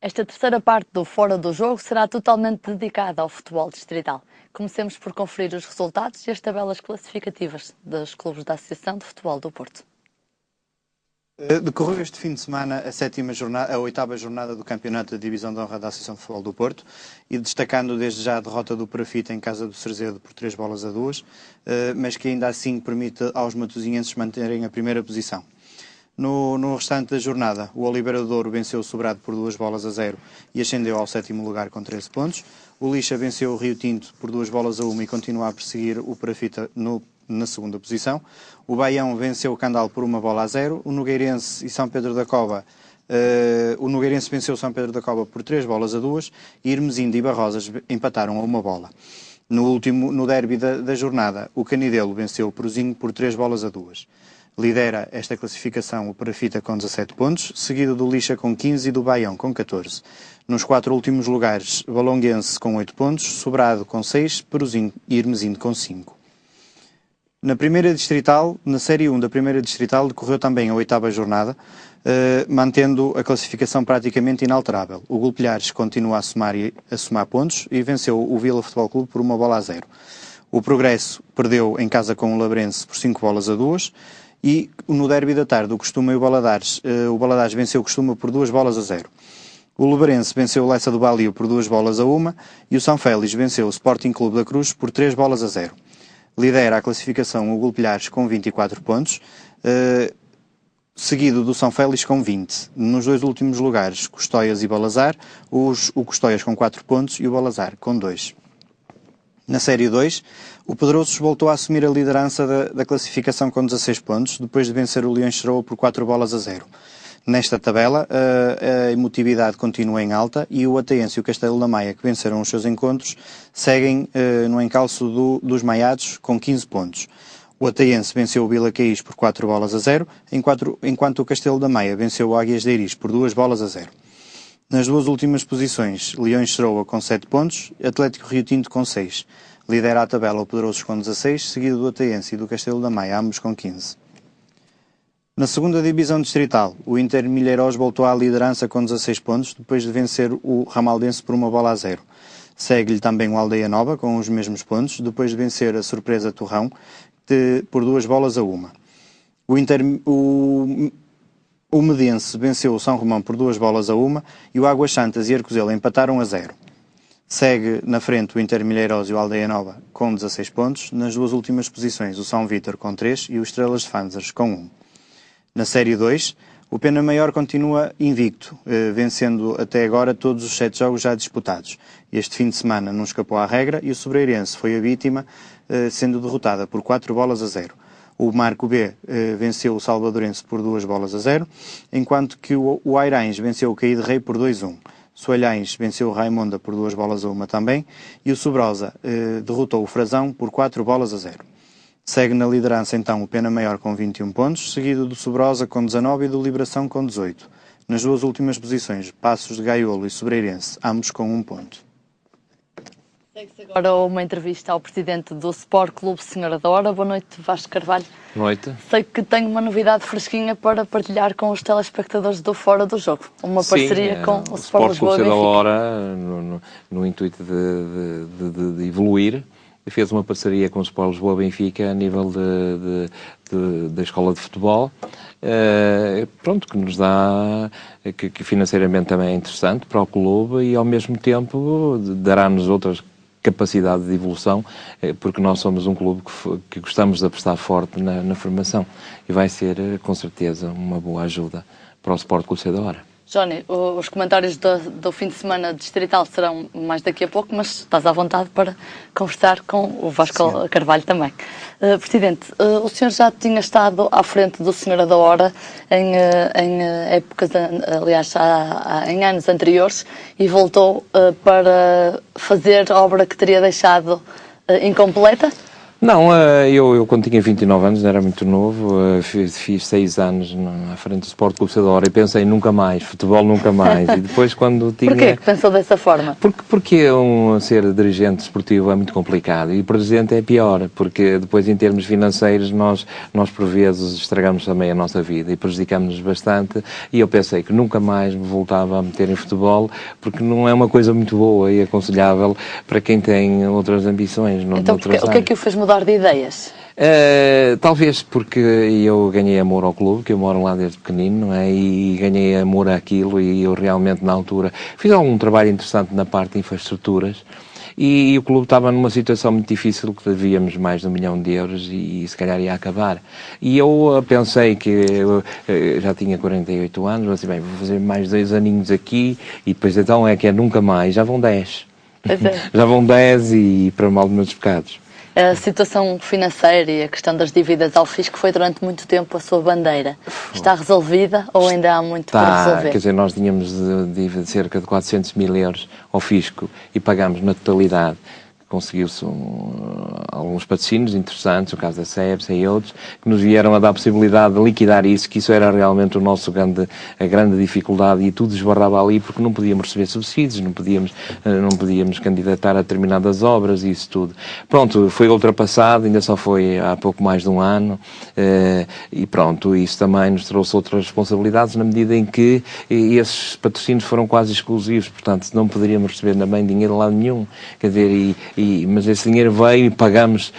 Esta terceira parte do Fora do Jogo será totalmente dedicada ao futebol distrital. Comecemos por conferir os resultados e as tabelas classificativas dos clubes da Associação de Futebol do Porto. Decorreu este fim de semana a oitava jornada do Campeonato da Divisão de Honra da Associação de Futebol do Porto e destacando desde já a derrota do Perafita em casa do Cerzedo por 3-2, mas que ainda assim permite aos matosinhenses manterem a primeira posição. No restante da jornada, o Oliveira do Douro venceu o Sobrado por 2-0 e ascendeu ao sétimo lugar com 13 pontos. O Lixa venceu o Rio Tinto por 2-1 e continua a perseguir o Perafita na segunda posição. O Baião venceu o Candal por 1-0. O Nogueirense e São Pedro da Cova. O Nogueirense venceu o São Pedro da Cova por 3-2 e Hermesinde e Barrosas empataram a 1 bola. No derby da jornada, o Canidelo venceu o Pruzinho por 3-2. Lidera esta classificação o Perafita com 17 pontos, seguido do Lixa com 15 e do Baião com 14. Nos 4 últimos lugares, Valonguense com 8 pontos, Sobrado com 6, Peruzinho e Hermesinde com 5. Na primeira distrital, na Série 1 da primeira distrital, decorreu também a oitava jornada, mantendo a classificação praticamente inalterável. O Golpilhares continua a somar pontos e venceu o Vila Futebol Clube por 1-0. O Progresso perdeu em casa com o Labrense por 5-2. E no derby da tarde, o Costuma e o Baladares venceu o Costuma por 2-0. O Lebarense venceu o Lessa do Balio por 2-1 e o São Félix venceu o Sporting Clube da Cruz por 3-0. Lidera a classificação o Golpilhares com 24 pontos, seguido do São Félix com 20. Nos dois últimos lugares, Custóias e Balazar, o Custóias com 4 pontos e o Balazar com 2. Na Série 2, o Pedrosos voltou a assumir a liderança da classificação com 16 pontos, depois de vencer o Leões Ceroa por 4-0. Nesta tabela, a emotividade continua em alta e o Ateense e o Castelo da Maia, que venceram os seus encontros, seguem no encalço dos Maiados com 15 pontos. O Ateense venceu o Vila Caís por 4-0, enquanto o Castelo da Maia venceu o Águias de Iris por 2-0. Nas duas últimas posições, Leões Ceroa com 7 pontos, Atlético Rio Tinto com 6. Lidera a tabela o Pedrosos com 16, seguido do Ateense e do Castelo da Maia, ambos com 15. Na segunda divisão distrital, o Inter Milheiros voltou à liderança com 16 pontos, depois de vencer o Ramaldense por 1-0. Segue-lhe também o Aldeia Nova, com os mesmos pontos, depois de vencer a Surpresa Torrão por 2-1. O Medense venceu o São Romão por 2-1 e o Águas Santas e Arcozelo empataram a 0. Segue na frente o Inter Milheiros e o Aldeia Nova com 16 pontos. Nas duas últimas posições, o São Vítor com 3 e o Estrelas de Fanzas com 1. Na Série 2, o Pena Maior continua invicto, vencendo até agora todos os 7 jogos já disputados. Este fim de semana não escapou à regra e o Sobreirense foi a vítima, sendo derrotada por 4-0. O Marco B venceu o Salvadorense por 2-0, enquanto que o Airães venceu o Caíde Rei por 2-1. Soalhães venceu o Raimonda por 2-1 também e o Sobrosa derrotou o Frazão por 4-0. Segue na liderança então o Pena Maior com 21 pontos, seguido do Sobrosa com 19 e do Liberação com 18. Nas duas últimas posições, Passos de Gaiolo e Sobreirense, ambos com 1 ponto. Segue-se agora uma entrevista ao presidente do Sport Clube Senhora da Hora. Boa noite, Vasco Carvalho. Boa noite. Sei que tenho uma novidade fresquinha para partilhar com os telespectadores do Fora do Jogo. Uma parceria com o Sport Lisboa e Clube Benfica. da Hora, no intuito de evoluir, fez uma parceria com o Sport Lisboa e Benfica a nível da escola de futebol. Que nos dá, que financeiramente também é interessante para o clube e ao mesmo tempo dará-nos outras capacidade de evolução, porque nós somos um clube que gostamos de apostar forte na formação e vai ser, com certeza, uma boa ajuda para o Sport Clube da Hora. Johnny, os comentários do fim de semana distrital serão mais daqui a pouco, mas estás à vontade para conversar com o Vasco Carvalho também. Presidente, o senhor já tinha estado à frente do Senhora da Hora em épocas, aliás, em anos anteriores e voltou para fazer obra que teria deixado incompleta? Não, eu quando tinha 29 anos, era muito novo, fiz 6 anos à frente do Sport Clube da Hora e pensei nunca mais, futebol nunca mais. E depois quando tinha... Porquê que pensou dessa forma? Porque ser dirigente desportivo é muito complicado e presidente é pior, porque depois em termos financeiros nós por vezes estragamos também a nossa vida e prejudicamos-nos bastante, e eu pensei que nunca mais me voltava a meter em futebol, porque não é uma coisa muito boa e aconselhável para quem tem outras ambições. Então, o que é que o fez mudar de ideias? Talvez porque eu ganhei amor ao clube, que eu moro lá desde pequenino, não é? E ganhei amor àquilo, e eu realmente na altura fiz algum trabalho interessante na parte de infraestruturas, e o clube estava numa situação muito difícil, que devíamos mais de 1 milhão de euros e se calhar ia acabar. E eu pensei que eu já tinha 48 anos, assim, bem, vou fazer mais 2 aninhos aqui e depois então é nunca mais, já vão 10. Já vão 10 e para mal dos meus pecados. A situação financeira e a questão das dívidas ao fisco foi durante muito tempo a sua bandeira. Está resolvida ou ainda há muito para resolver? Quer dizer, nós tínhamos de cerca de 400 mil euros ao fisco e pagámos na totalidade. Conseguiu-se alguns patrocínios interessantes, o caso da CEPS e outros, que nos vieram a dar a possibilidade de liquidar isso, que isso era realmente a grande dificuldade, e tudo esbarrava ali porque não podíamos receber subsídios, não podíamos candidatar a determinadas obras e isso tudo. Pronto, foi ultrapassado, ainda só foi há pouco mais de 1 ano, e pronto, isso também nos trouxe outras responsabilidades, na medida em que esses patrocínios foram quase exclusivos, portanto não poderíamos receber também dinheiro de lado nenhum, quer dizer, mas esse dinheiro veio e pagamos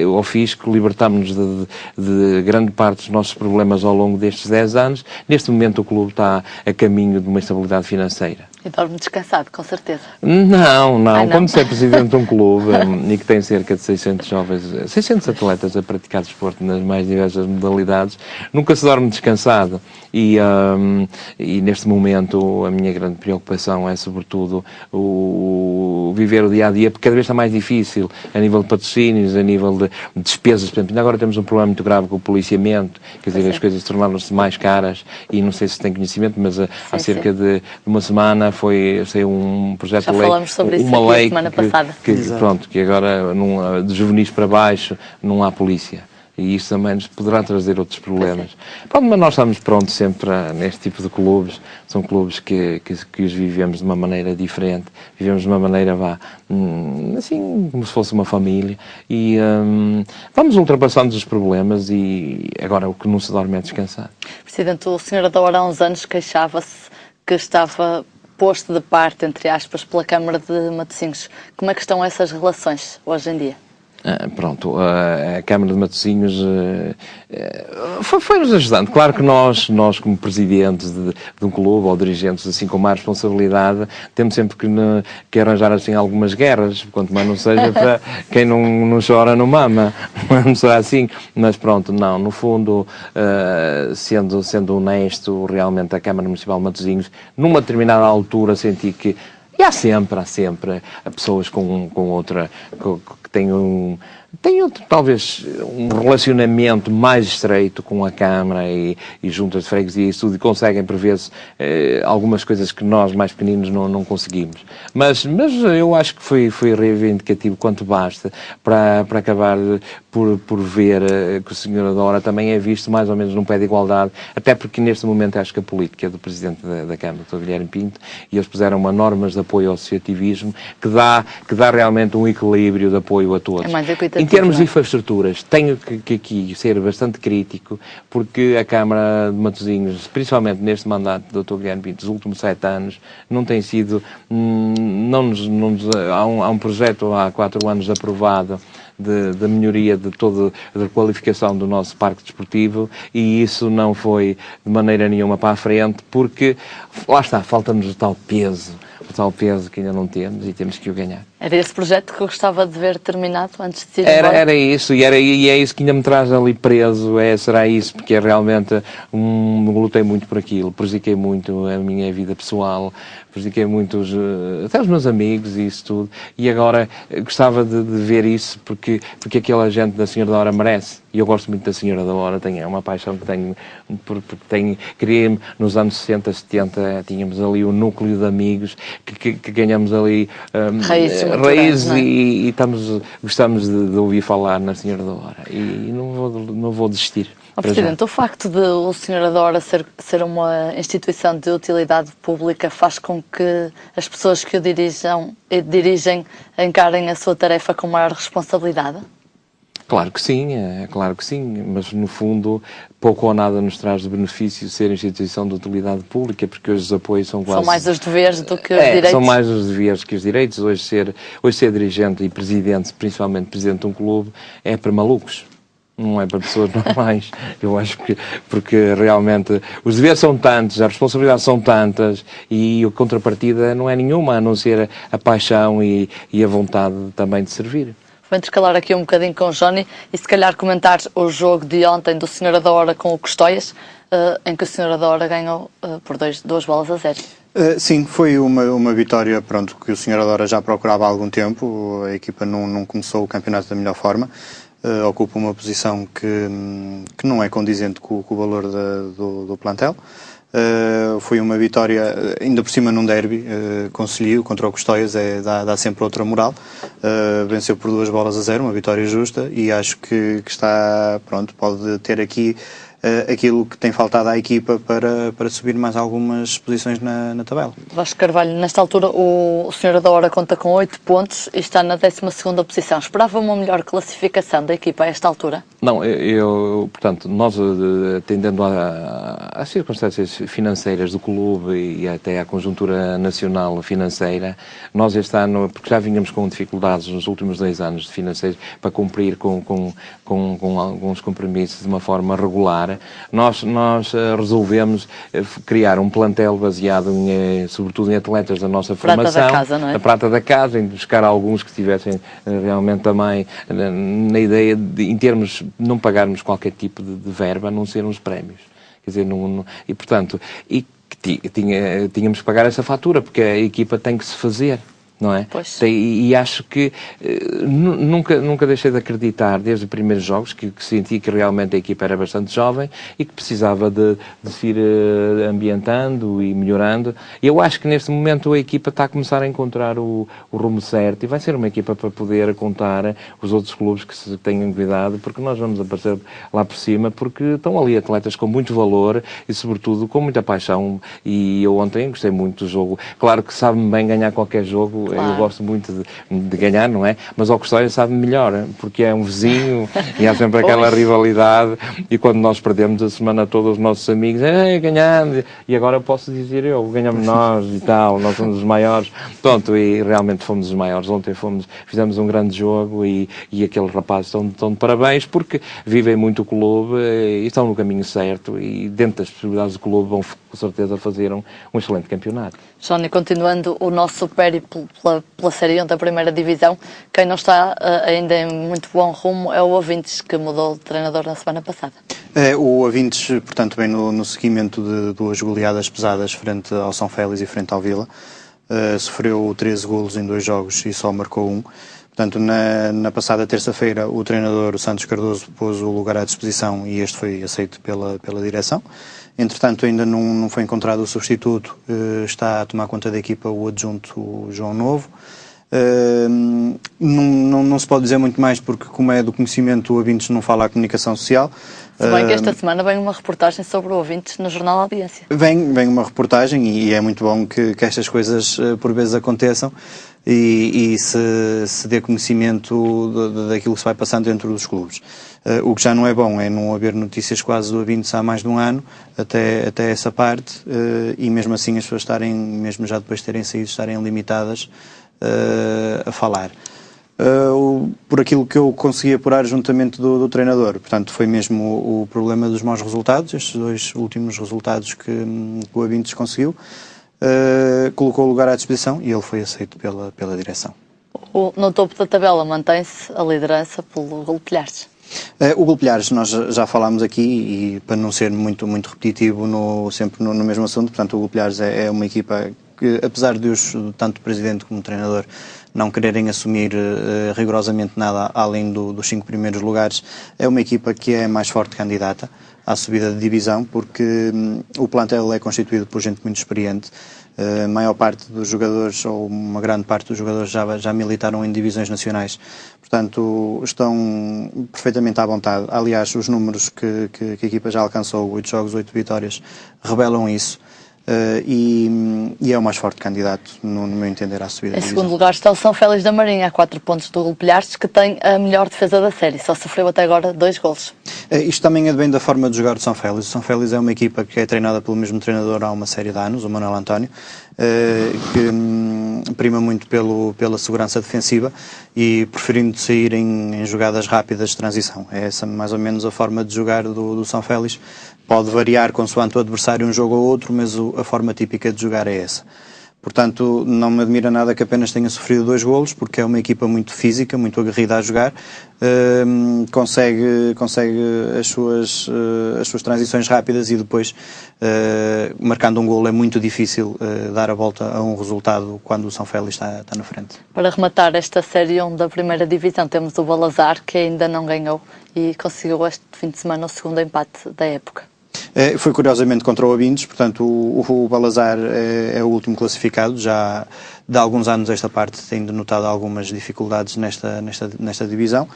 ao fisco, libertámos-nos de grande parte dos nossos problemas ao longo destes 10 anos. Neste momento o clube está a caminho de uma estabilidade financeira. E dorme descansado, com certeza. Não. Quando se é presidente de um clube e que tem cerca de 600 jovens, 600 atletas a praticar desporto nas mais diversas modalidades, nunca se dorme descansado. E neste momento a minha grande preocupação é sobretudo viver o dia-a-dia, porque cada vez está mais difícil a nível de patrocínios, a nível de despesas. Por exemplo, agora temos um problema muito grave com o policiamento, quer dizer, as coisas tornaram-se mais caras, e não sei se tem conhecimento, mas há cerca de 1 semana saiu um projeto de lei, uma lei que agora de juvenis para baixo não há polícia. E isso também nos poderá trazer outros problemas. Pronto, mas nós estamos prontos sempre neste tipo de clubes. São clubes que os vivemos de uma maneira diferente. Vivemos de uma maneira, assim, como se fosse uma família. E vamos ultrapassando os problemas, e agora o que não se dorme é descansar. Presidente, o senhor Adão há uns anos queixava-se que estava posto de parte, entre aspas, pela Câmara de Matosinhos. Como é que estão essas relações hoje em dia? Pronto, a Câmara de Matosinhos foi-nos ajudando. Claro que nós como presidentes de um clube, ou dirigentes assim com mais responsabilidade, temos sempre que arranjar assim algumas guerras, quanto mais não seja para quem não chora não mama, não será assim. Mas pronto, não, no fundo, sendo honesto, realmente a Câmara Municipal de Matosinhos, numa determinada altura, senti que há sempre pessoas com outra, que têm talvez um relacionamento mais estreito com a Câmara e juntas de freguesia e isso tudo, e conseguem, por vezes, algumas coisas que nós, mais pequeninos, não conseguimos. Mas eu acho que foi reivindicativo quanto basta para acabar por ver que o Sr. Adão também é visto mais ou menos num pé de igualdade, até porque neste momento acho que a política é do Presidente da Câmara, o Dr. Guilherme Pinto, e eles puseram normas de apoio ao associativismo que dá realmente um equilíbrio de apoio a todos. É mais equitativo. Em termos de infraestruturas, tenho que aqui ser bastante crítico, porque a Câmara de Matosinhos, principalmente neste mandato do Dr. Guilherme Pinto, dos últimos 7 anos, não tem sido... há um projeto há 4 anos aprovado de melhoria de toda a qualificação do nosso parque desportivo, e isso não foi de maneira nenhuma para a frente, porque lá está, falta-nos o tal peso que ainda não temos, e temos que o ganhar. Era esse projeto que eu gostava de ver terminado antes de ir embora? Era isso, e é isso que ainda me traz ali preso, será isso, porque realmente lutei muito por aquilo, prejudiquei muito a minha vida pessoal, prejudiquei muito até os meus amigos e isso tudo, e agora gostava de ver isso, porque aquela gente da Senhora da Hora merece. E eu gosto muito da Senhora da Hora, é uma paixão que tenho, porque criei-me nos anos 60, 70, tínhamos ali um núcleo de amigos que ganhamos ali raízes grande, e gostamos de ouvir falar na Senhora da Hora e não vou desistir. Presidente, o facto de o Senhora da Hora ser uma instituição de utilidade pública faz com que as pessoas que o dirigem encarem a sua tarefa com maior responsabilidade? Claro que sim, mas no fundo pouco ou nada nos traz de benefício ser instituição de utilidade pública, porque hoje os apoios são quase... São mais os deveres do que os direitos? São mais os deveres que os direitos. Hoje ser dirigente e presidente, principalmente presidente de um clube, é para malucos. Não é para pessoas normais. Eu acho que, porque realmente os deveres são tantos, as responsabilidades são tantas e a contrapartida não é nenhuma, a não ser a paixão e a vontade também de servir. Vou intercalar aqui um bocadinho com o Johnny e se calhar comentar o jogo de ontem do Senhora da Hora com o Custóias, em que o Senhora da Hora ganhou por 2-0. Sim, foi uma vitória que o Senhora da Hora já procurava há algum tempo. A equipa não começou o campeonato da melhor forma. Ocupa uma posição que não é condizente com o valor do plantel. Foi uma vitória, ainda por cima num derby, Conselho contra o Custóias, dá sempre outra moral. Venceu por 2-0, uma vitória justa, e acho que está, pode ter aqui aquilo que tem faltado à equipa para subir mais algumas posições na tabela. Vasco Carvalho, nesta altura o Senhora da Hora conta com 8 pontos e está na 12ª posição. Esperava uma melhor classificação da equipa a esta altura? Não, portanto, nós atendendo às circunstâncias financeiras do clube e até à conjuntura nacional financeira, nós este ano, porque já vínhamos com dificuldades nos últimos 2 anos de financeiros para cumprir com alguns compromissos de uma forma regular, nós resolvemos criar um plantel baseado sobretudo em atletas da nossa formação. Prata da casa, não é? A prata da casa, em buscar alguns que estivessem realmente também na ideia de, em termos, não pagarmos qualquer tipo de verba, a não ser uns prémios. Quer dizer, e portanto, tínhamos que pagar essa fatura, porque a equipa tem que se fazer. Não é? E acho que nunca deixei de acreditar, desde os primeiros jogos, que senti que realmente a equipa era bastante jovem e que precisava de se ir ambientando e melhorando. E eu acho que neste momento a equipa está a começar a encontrar o rumo certo e vai ser uma equipa para poder contar os outros clubes que se tenham cuidado, porque nós vamos aparecer lá por cima, porque estão ali atletas com muito valor e sobretudo com muita paixão. E eu ontem gostei muito do jogo. Claro que sabe-me bem ganhar qualquer jogo. Claro. Eu gosto muito de ganhar, não é? Mas ao Custóias sabe melhor, porque é um vizinho e há sempre aquela rivalidade. E quando nós perdemos a semana toda, os nossos amigos, ganhamos. E agora eu posso dizer ganhamos nós e tal, nós somos os maiores. Pronto, e realmente fomos os maiores. Ontem fizemos um grande jogo e aqueles rapazes estão de parabéns, porque vivem muito o clube e estão no caminho certo. E dentro das possibilidades do clube vão com certeza fazer um excelente campeonato. Johnny, continuando o nosso périplo pela Série 1 da primeira divisão, quem não está ainda em muito bom rumo é o Ouvintes, que mudou de treinador na semana passada. O Ouvintes, portanto, vem no seguimento de 2 goleadas pesadas frente ao São Félix e frente ao Vila. Sofreu 13 golos em 2 jogos e só marcou 1. Portanto, na passada terça-feira, o treinador, o Santos Cardoso, pôs o lugar à disposição e este foi aceito pela direção. Entretanto, ainda não foi encontrado o substituto. Está a tomar conta da equipa o adjunto o João Novo. Não se pode dizer muito mais porque, como é do conhecimento, o Ouvintes não fala a comunicação social. Se bem que esta semana vem uma reportagem sobre o Ouvintes no Jornal Audiência. Vem uma reportagem e é muito bom que estas coisas por vezes aconteçam e se dê conhecimento daquilo que se vai passando dentro dos clubes. O que já não é bom é não haver notícias quase do Ouvintes há mais de um ano, até essa parte, e mesmo assim as pessoas estarem, mesmo já depois de terem saído, estarem limitadas a falar. Por aquilo que eu consegui apurar juntamente do treinador. Portanto, foi mesmo o problema dos maus resultados, estes 2 últimos resultados que o Ouvintes conseguiu. Colocou o lugar à disposição e ele foi aceito pela direção. No topo da tabela mantém-se a liderança pelo Golpilhares. O Golpilhares nós já falámos aqui e para não ser muito repetitivo sempre no mesmo assunto, portanto o Golpilhares é uma equipa que, apesar de tanto o presidente como o treinador não quererem assumir rigorosamente nada além dos 5 primeiros lugares, é uma equipa que é mais forte candidata. à subida de divisão, porque o plantel é constituído por gente muito experiente. A maior parte dos jogadores, ou uma grande parte dos jogadores, já militaram em divisões nacionais. Portanto, estão perfeitamente à vontade. Aliás, os números que a equipa já alcançou, 8 jogos, 8 vitórias, revelam isso. E é o mais forte candidato, no meu entender, à subida. Em segundo lugar está o São Félix da Marinha, a 4 pontos do Golpilhares, que tem a melhor defesa da série. Só sofreu até agora 2 golos. Isto também bem da forma de jogar do São Félix. O São Félix é uma equipa que é treinada pelo mesmo treinador há uma série de anos, o Manuel António, que prima muito pela segurança defensiva e preferindo sair em jogadas rápidas de transição. É essa mais ou menos a forma de jogar do São Félix. Pode variar consoante o adversário um jogo ou outro, mas a forma típica de jogar é essa. Portanto, não me admira nada que apenas tenha sofrido 2 golos, porque é uma equipa muito física, muito aguerrida a jogar, consegue as suas transições rápidas e depois, marcando um golo, é muito difícil dar a volta a um resultado quando o São Félix está na frente. Para rematar esta série 1 da primeira divisão, temos o Balazar, que ainda não ganhou e conseguiu este fim de semana o segundo empate da época. Foi curiosamente contra o Abindes, portanto o Balazar é o último classificado. Já de alguns anos esta parte tem denotado algumas dificuldades nesta divisão.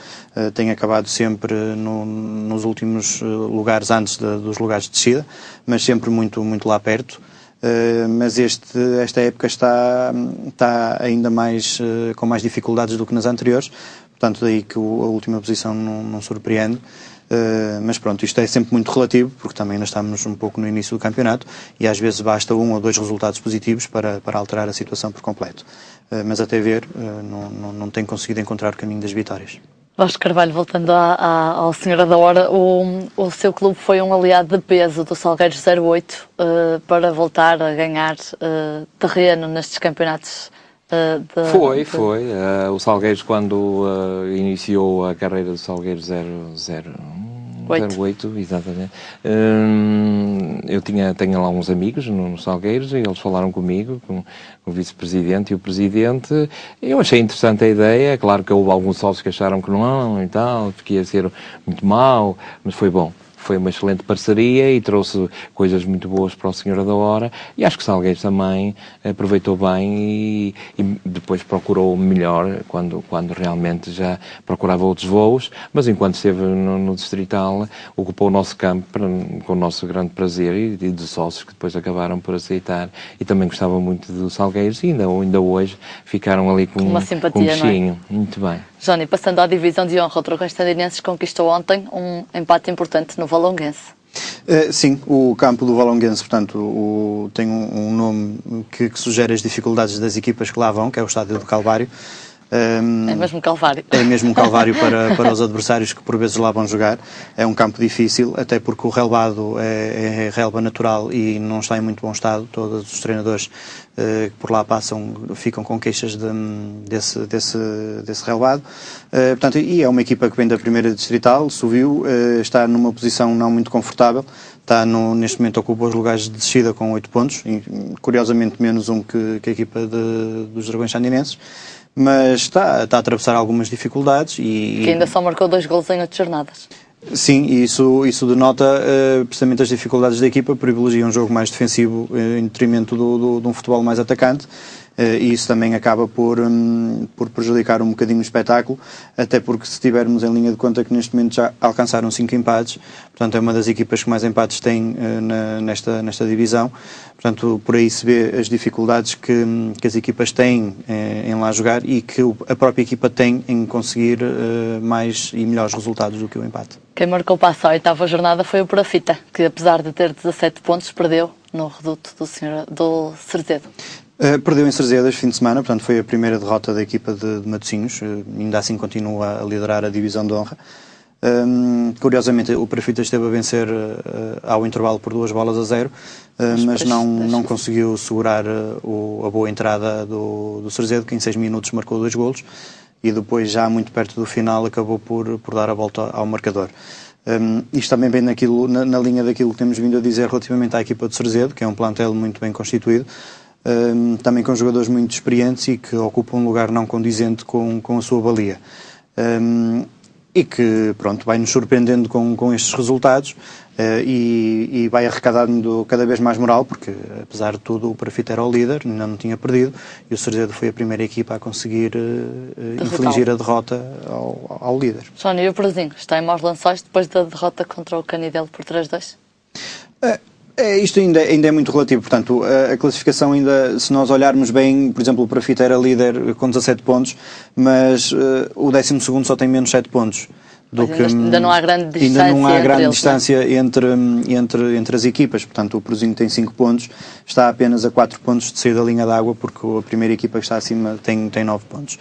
Tem acabado sempre nos últimos lugares antes dos lugares de descida, mas sempre muito lá perto. Mas esta época está ainda mais com mais dificuldades do que nas anteriores, portanto daí que a última posição não surpreende. Mas pronto, isto é sempre muito relativo, porque também ainda estamos um pouco no início do campeonato e às vezes basta 1 ou 2 resultados positivos para alterar a situação por completo. Mas até ver, não tem conseguido encontrar o caminho das vitórias. Vasco Carvalho, voltando ao Senhora da Hora, o seu clube foi um aliado de peso do Salgueiros 08 para voltar a ganhar terreno nestes campeonatos. Foi. O Salgueiros, quando iniciou a carreira do Salgueiros 08, exatamente. Eu tenho lá uns amigos no Salgueiros e eles falaram comigo, com o vice-presidente e o presidente. Eu achei interessante a ideia. Claro que houve alguns sócios que acharam que não e tal, que ia ser muito mau, mas foi bom. Foi uma excelente parceria e trouxe coisas muito boas para o Senhora da Hora, e acho que Salgueiros também aproveitou bem e depois procurou melhor quando realmente já procurava outros voos, mas enquanto esteve no Distrital ocupou o nosso campo com o nosso grande prazer e de sócios que depois acabaram por aceitar, e também gostava muito do Salgueiros e ainda hoje ficaram ali com uma simpatia, um bichinho. Muito bem. Johnny, passando à divisão de honra, o Trocões Tandinenses conquistou ontem um empate importante no Valonguense. Sim, o campo do Valonguense, portanto, tem um nome que sugere as dificuldades das equipas que lá vão, que é o Estádio do Calvário. É mesmo calvário. É mesmo um calvário para os adversários que por vezes lá vão jogar. É um campo difícil, até porque o relvado é relva natural e não está em muito bom estado. Todos os treinadores que por lá passam ficam com queixas desse relvado. Portanto, e é uma equipa que vem da primeira distrital, subiu, está numa posição não muito confortável. Neste momento ocupa os lugares de descida com 8 pontos, e, curiosamente menos um que a equipa dos Dragões Tandinenses. Mas está a atravessar algumas dificuldades e que ainda só marcou 2 golos em 8 jornadas. Sim, isso denota precisamente as dificuldades da equipa, privilegia um jogo mais defensivo em detrimento de um futebol mais atacante. E isso também acaba por prejudicar um bocadinho o espetáculo, até porque se tivermos em linha de conta que neste momento já alcançaram 5 empates, portanto é uma das equipas que mais empates tem nesta divisão, portanto por aí se vê as dificuldades que as equipas têm em lá jogar e que a própria equipa tem em conseguir mais e melhores resultados do que o empate. Quem marcou passo à 8ª jornada foi o Perafita, que apesar de ter 17 pontos, perdeu no reduto do Cerzedo. Perdeu em Cerzedo este fim de semana, portanto foi a primeira derrota da equipa de Matosinhos, ainda assim continua a liderar a divisão de honra. Curiosamente o Perafita esteve a vencer ao intervalo por 2-0, mas não conseguiu segurar a boa entrada do Cerzedo, que em 6 minutos marcou 2 golos e depois já muito perto do final acabou por dar a volta ao marcador. Isto também vem na linha daquilo que temos vindo a dizer relativamente à equipa de Cerzedo, que é um plantel muito bem constituído, também com jogadores muito experientes e que ocupam um lugar não condizente com a sua valia. e que, pronto, vai nos surpreendendo com estes resultados e vai arrecadando cada vez mais moral, porque, apesar de tudo, o Perafita era o líder, ainda não tinha perdido, e o Cerzedo foi a primeira equipa a conseguir infligir a derrota ao líder. Sónia, e o Peruzinho está em maus lençóis depois da derrota contra o Canidelo por 3-2? Isto ainda é muito relativo, portanto, a classificação ainda, se nós olharmos bem, por exemplo, o Perafita era líder com 17 pontos, mas o 12º só tem menos 7 pontos. Ainda não há grande distância, ainda não há grande eles, distância entre as equipas, portanto o Peruzinho tem 5 pontos, está apenas a 4 pontos de sair da linha d'água, porque a primeira equipa que está acima tem 9 pontos.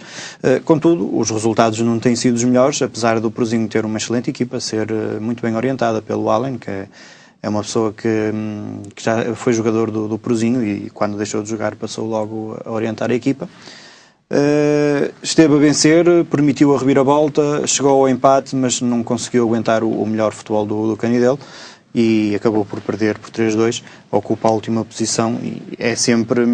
Contudo, os resultados não têm sido os melhores, apesar do Peruzinho ter uma excelente equipa, ser muito bem orientada pelo Allen, que é uma pessoa que já foi jogador do Peruzinho e quando deixou de jogar passou logo a orientar a equipa. Esteve a vencer, permitiu a reviravolta, chegou ao empate, mas não conseguiu aguentar o melhor futebol do Canidelo e acabou por perder por 3-2, ocupa a última posição e é sempre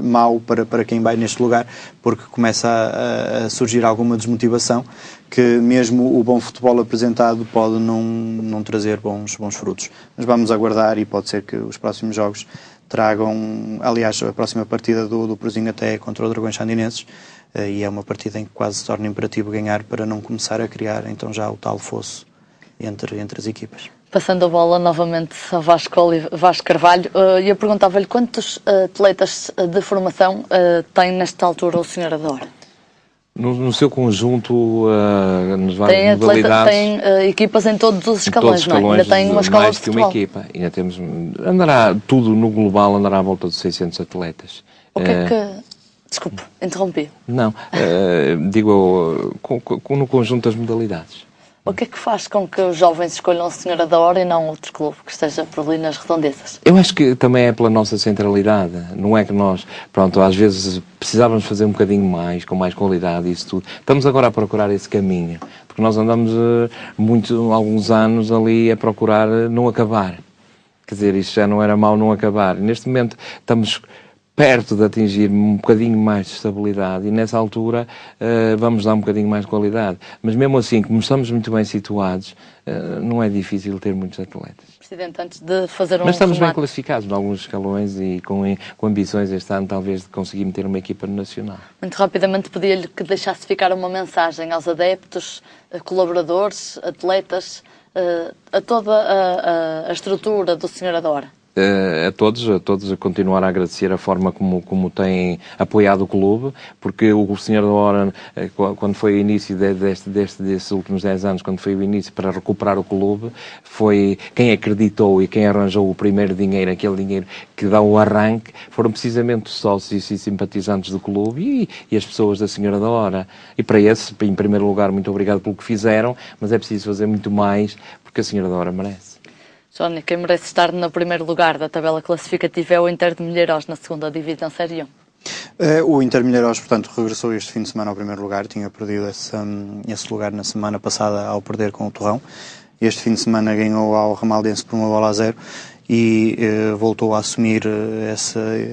mau para quem vai neste lugar, porque começa a surgir alguma desmotivação, que mesmo o bom futebol apresentado pode não trazer bons frutos. Mas vamos aguardar e pode ser que os próximos jogos tragam, aliás, a próxima partida do Peruzinho até é contra o Dragões Sandinenses, e é uma partida em que quase se torna imperativo ganhar para não começar a criar então já o tal fosso entre as equipas. Passando a bola novamente a Vasco Carvalho, eu perguntava-lhe quantos atletas de formação tem nesta altura o Sr. Adora? No seu conjunto, nas várias modalidades... Tem equipas em todos os escalões, não é? Ainda tem uma escola de futebol. Mais que uma equipa. Ainda temos... tudo no global andará à volta de 600 atletas. O que é que... Desculpe, interrompi. Não, digo no conjunto das modalidades. O que é que faz com que os jovens escolham o Sr. Adora e não outro clube que esteja por ali nas redondezas? Eu acho que também é pela nossa centralidade. Não é que nós, pronto, às vezes precisávamos fazer um bocadinho mais, com mais qualidade, isso tudo. Estamos agora a procurar esse caminho, porque nós andamos alguns anos ali a procurar não acabar. Quer dizer, isto já não era mau não acabar. Neste momento estamos perto de atingir um bocadinho mais de estabilidade e nessa altura vamos dar um bocadinho mais de qualidade. Mas mesmo assim, como estamos muito bem situados, não é difícil ter muitos atletas. Presidente, antes de fazer Mas estamos bem classificados em alguns escalões e com ambições este ano talvez de conseguir meter uma equipa nacional. Muito rapidamente pedia-lhe que deixasse ficar uma mensagem aos adeptos, colaboradores, atletas, a toda a estrutura do Sr. Adora. A todos a continuar a agradecer a forma como têm apoiado o clube, porque o Sr. Adora, quando foi o início destes últimos 10 anos, quando foi o início para recuperar o clube, foi quem acreditou e quem arranjou o primeiro dinheiro, aquele dinheiro que dá o arranque, foram precisamente os sócios e simpatizantes do clube e as pessoas da Sra. Adora. E para esse, em primeiro lugar, muito obrigado pelo que fizeram, mas é preciso fazer muito mais, porque a Sra. Adora merece. Sónia, quem merece estar no primeiro lugar da tabela classificativa é o Inter de Milheiros, na segunda divisão Série 1. O Inter de Milheiros, portanto, regressou este fim de semana ao primeiro lugar, tinha perdido esse lugar na semana passada ao perder com o Torrão. Este fim de semana ganhou ao Ramaldense por 1-0 e voltou a assumir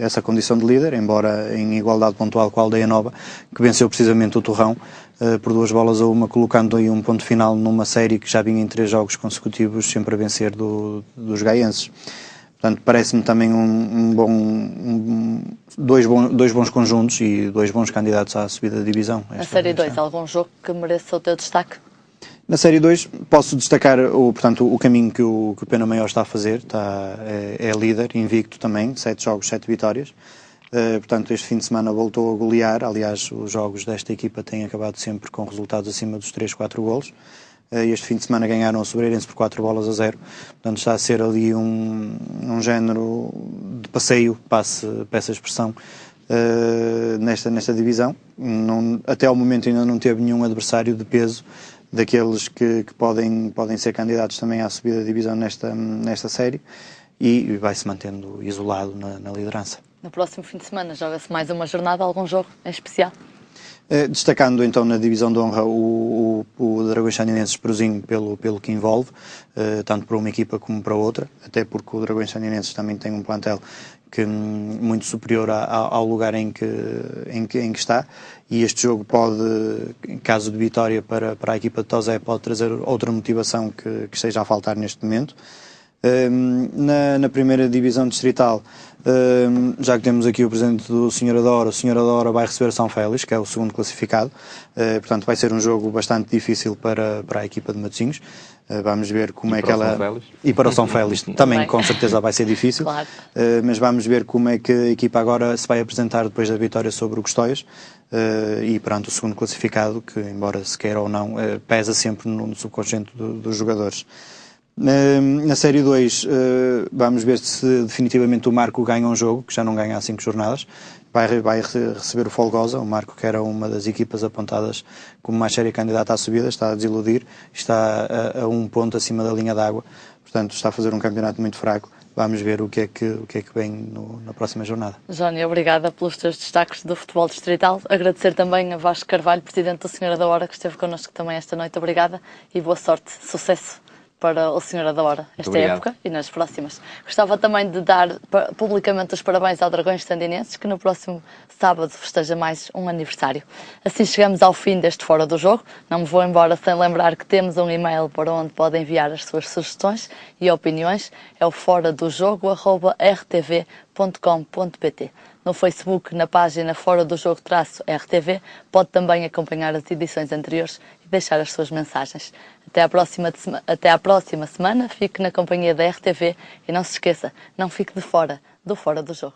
essa condição de líder, embora em igualdade pontual com a Aldeia Nova, que venceu precisamente o Torrão por 2-1, colocando aí um ponto final numa série que já vinha em 3 jogos consecutivos sempre a vencer dos gaienses. Portanto, parece-me também dois bons conjuntos e 2 bons candidatos à subida da divisão. Na Série 2, algum jogo que mereça o teu destaque? Na Série 2 posso destacar o caminho que o Pena Maior está a fazer, é líder, invicto também, 7 jogos, 7 vitórias. Portanto, este fim de semana voltou a golear. Aliás, os jogos desta equipa têm acabado sempre com resultados acima dos 3-4 golos. Este fim de semana ganharam o Sobreirense por 4-0. Portanto, está a ser ali um género de passeio, passe essa expressão, nesta divisão. Até ao momento ainda não teve nenhum adversário de peso daqueles que podem ser candidatos também à subida da divisão nesta série, e vai-se mantendo isolado na liderança. No próximo fim de semana joga-se mais uma jornada, algum jogo em especial? Destacando então na divisão de honra o Dragões Sandinenses Peruzinho pelo que envolve, tanto para uma equipa como para outra, até porque o Dragões Sandinenses também tem um plantel muito superior ao lugar em que está, e este jogo pode, em caso de vitória para a equipa de Tozé, pode trazer outra motivação que esteja a faltar neste momento. Na primeira divisão distrital, já que temos aqui o presidente do Senhora da Hora, o Senhora da Hora vai receber São Félix, que é o segundo classificado, portanto vai ser um jogo bastante difícil para a equipa de Matosinhos. Vamos ver como é que ela... E para o São Félix também com certeza vai ser difícil, claro. Mas vamos ver como é que a equipa agora se vai apresentar depois da vitória sobre o Custóias, e perante o segundo classificado, que embora se queira ou não, pesa sempre no subconsciente dos jogadores. Na Série 2, vamos ver se definitivamente o Marco ganha um jogo, que já não ganha há 5 jornadas. Vai receber o Folgosa, o Marco, que era uma das equipas apontadas como mais séria candidata à subida, está a desiludir, está a 1 ponto acima da linha d'água, portanto está a fazer um campeonato muito fraco. Vamos ver o que é que vem na próxima jornada. Johnny, obrigada pelos teus destaques do futebol distrital. Agradecer também a Vasco Carvalho, presidente da Senhora da Hora, que esteve connosco também esta noite. Obrigada e boa sorte, sucesso para o Senhora da Hora esta época e nas próximas. Gostava também de dar publicamente os parabéns ao Dragões Sandinenses, que no próximo sábado festeja mais um aniversário. Assim chegamos ao fim deste Fora do Jogo. Não me vou embora sem lembrar que temos um e-mail para onde podem enviar as suas sugestões e opiniões. É o foradojogo@rtv.com.pt. No Facebook, na página Fora do Jogo-RTV, pode também acompanhar as edições anteriores e deixar as suas mensagens. Até à próxima semana, fique na companhia da RTV e não se esqueça, não fique de fora do Fora do Jogo.